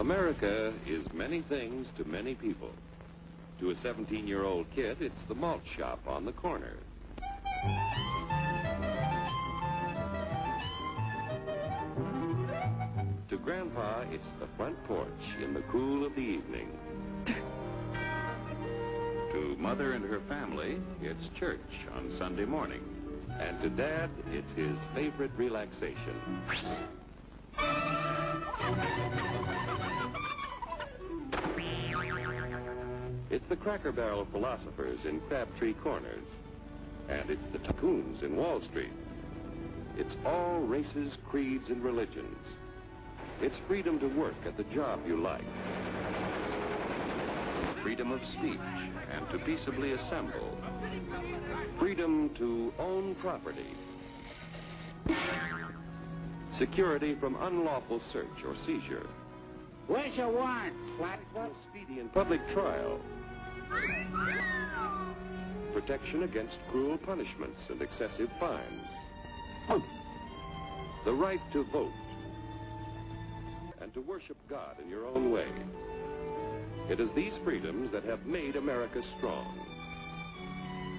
America is many things to many people. To a 17-year-old kid, it's the malt shop on the corner. To Grandpa, it's the front porch in the cool of the evening. To Mother and her family, it's church on Sunday morning. And to Dad, it's his favorite relaxation. It's the Cracker Barrel philosophers in Crabtree Corners. And it's the tycoons in Wall Street. It's all races, creeds, and religions. It's freedom to work at the job you like. Freedom of speech and to peaceably assemble. Freedom to own property. Security from unlawful search or seizure. Where's your warrant, Flatfoot? Speedy and public trial. Protection against cruel punishments and excessive fines. The right to vote. And to worship God in your own way. It is these freedoms that have made America strong.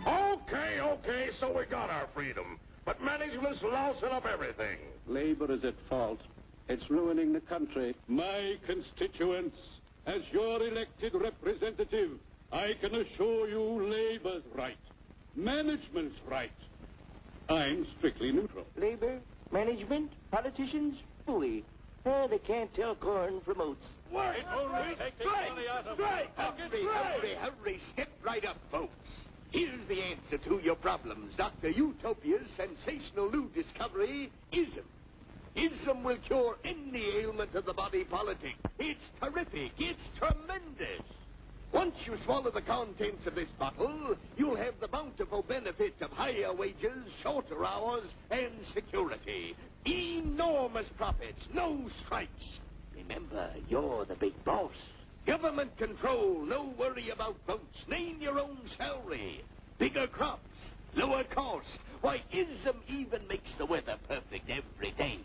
Okay, so we got our freedom. But management's lousing up everything. Labor is at fault. It's ruining the country. My constituents, as your elected representative, I can assure you Labor's right. Management's right. I'm strictly neutral. Labor, management, politicians, fooey. They can't tell corn from oats. What? Hurry, step right up, folks. Here's the answer to your problems. Dr. Utopia's sensational new discovery, ism. Ism will cure any ailment of the body politic. It's terrific. It's tremendous. Once you swallow the contents of this bottle, you'll have the bountiful benefit of higher wages, shorter hours, and security. Enormous profits, no strikes. Remember, you're the big boss. Government control, no worry about votes. Name your own salary. Bigger crops, lower costs. Why, ism even makes the weather perfect every day.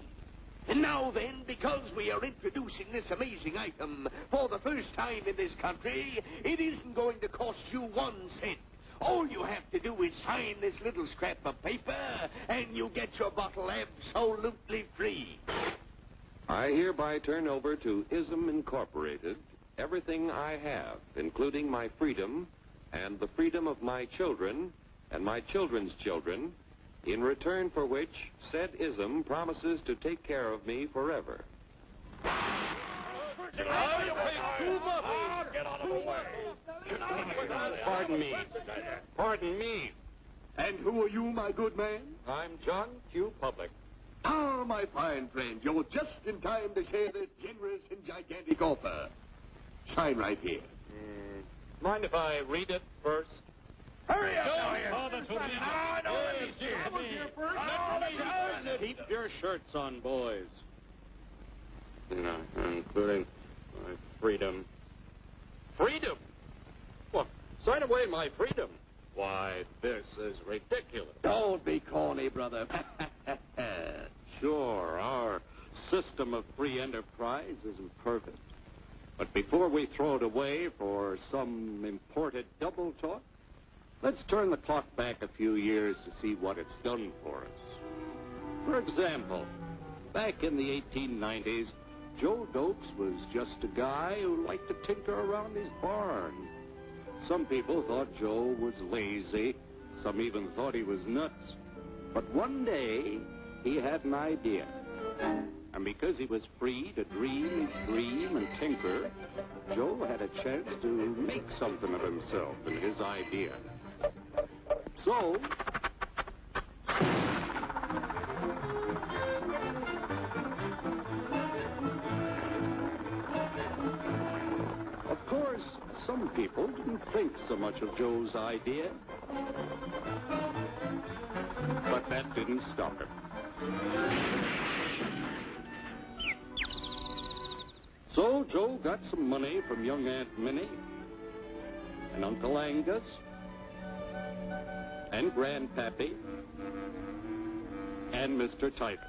And now then, because we are introducing this amazing item for the first time in this country, it isn't going to cost you 1 cent. All you have to do is sign this little scrap of paper, and you get your bottle absolutely free. I hereby turn over to ISM Incorporated everything I have, including my freedom and the freedom of my children and my children's children, in return for which said ISM promises to take care of me forever. Get out of the way. Pardon me. And who are you, my good man? I'm John Q. Public. Ah, my fine friend, you're just in time to share this generous and gigantic offer. Sign right here. Mind if I read it first? Hurry up! Keep your shirts on, boys. Including my freedom. Freedom? Well, sign away my freedom. Why, this is ridiculous. Don't be corny, brother. Sure, our system of free enterprise isn't perfect. But before we throw it away for some imported double talk, let's turn the clock back a few years to see what it's done for us. For example, back in the 1890s, Joe Dokes was just a guy who liked to tinker around his barn. Some people thought Joe was lazy. Some even thought he was nuts. But one day, he had an idea. And because he was free to dream his dream and tinker, Joe had a chance to make something of himself and his idea. So, of course, some people didn't think so much of Joe's idea. But that didn't stop him. So Joe got some money from young Aunt Minnie and Uncle Angus and Grandpappy and Mr. Titus.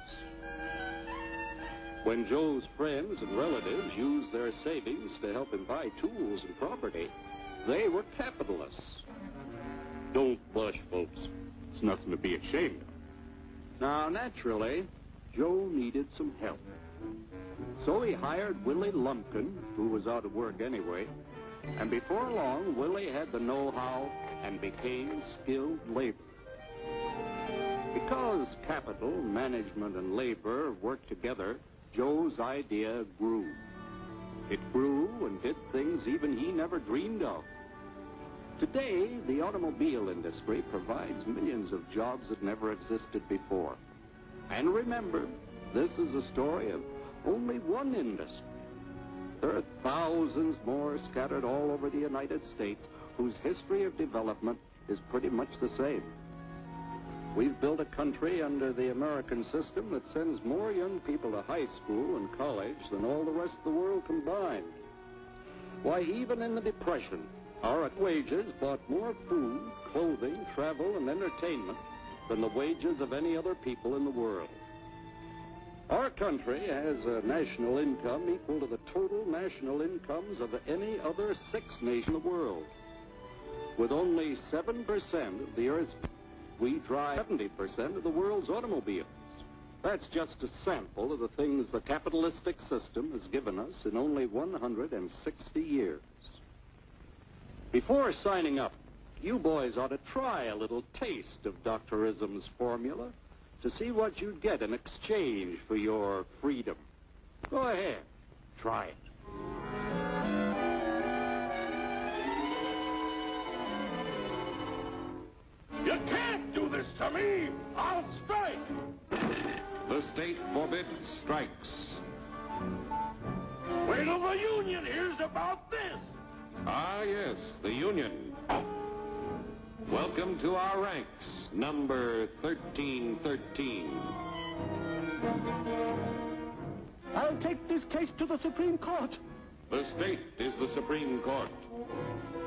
When Joe's friends and relatives used their savings to help him buy tools and property, they were capitalists. Don't blush, folks. It's nothing to be ashamed of. Now, naturally, Joe needed some help. So he hired Willie Lumpkin, who was out of work anyway, and before long, Willie had the know-how and became skilled labor. Because capital, management, and labor worked together, Joe's idea grew. It grew and did things even he never dreamed of. Today, the automobile industry provides millions of jobs that never existed before. And remember, this is a story of only one industry. There are thousands more scattered all over the United States whose history of development is pretty much the same. We've built a country under the American system that sends more young people to high school and college than all the rest of the world combined. Why, even in the Depression, our wages bought more food, clothing, travel, and entertainment than the wages of any other people in the world. Our country has a national income equal to the total national incomes of any other 6 nations in the world. With only 7% of the Earth's we drive 70% of the world's automobiles. That's just a sample of the things the capitalistic system has given us in only 160 years. Before signing up, you boys ought to try a little taste of Dr. Ism's formula to see what you'd get in exchange for your freedom. Go ahead, try it. You can't do this to me! I'll strike! The state forbids strikes. Wait till the union hears about this! Ah, yes, the Union. Welcome to our ranks, number 1313. I'll take this case to the Supreme Court. The state is the Supreme Court.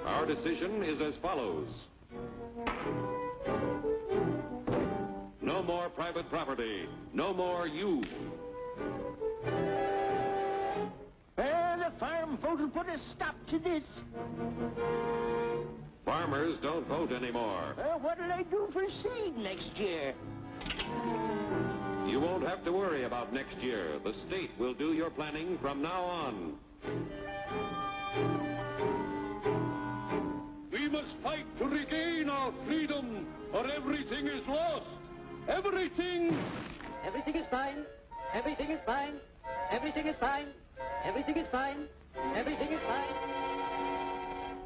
Our decision is as follows. No more private property. No more you. The farm vote will put a stop to this. Farmers don't vote anymore. What'll I do for seed next year? You won't have to worry about next year. The state will do your planning from now on. We must fight to regain our freedom, or everything is lost. Everything! Everything is fine. Everything is fine. Everything is fine. Everything is fine. Everything is fine.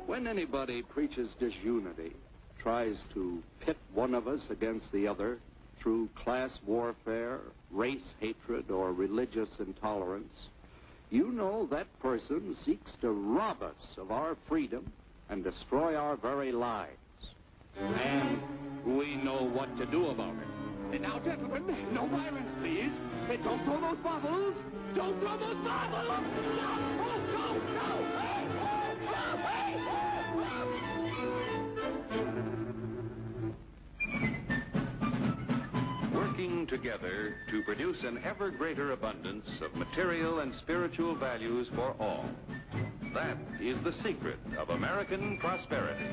When anybody preaches disunity, tries to pit one of us against the other through class warfare, race hatred, or religious intolerance, you know that person seeks to rob us of our freedom and destroy our very lives. And we know what to do about it. Now, gentlemen, no violence, please. Don't throw those bottles. Don't throw those bottles. No! Oh, no! No! Hey! Oh, hey! Working together to produce an ever greater abundance of material and spiritual values for all. That is the secret of American prosperity.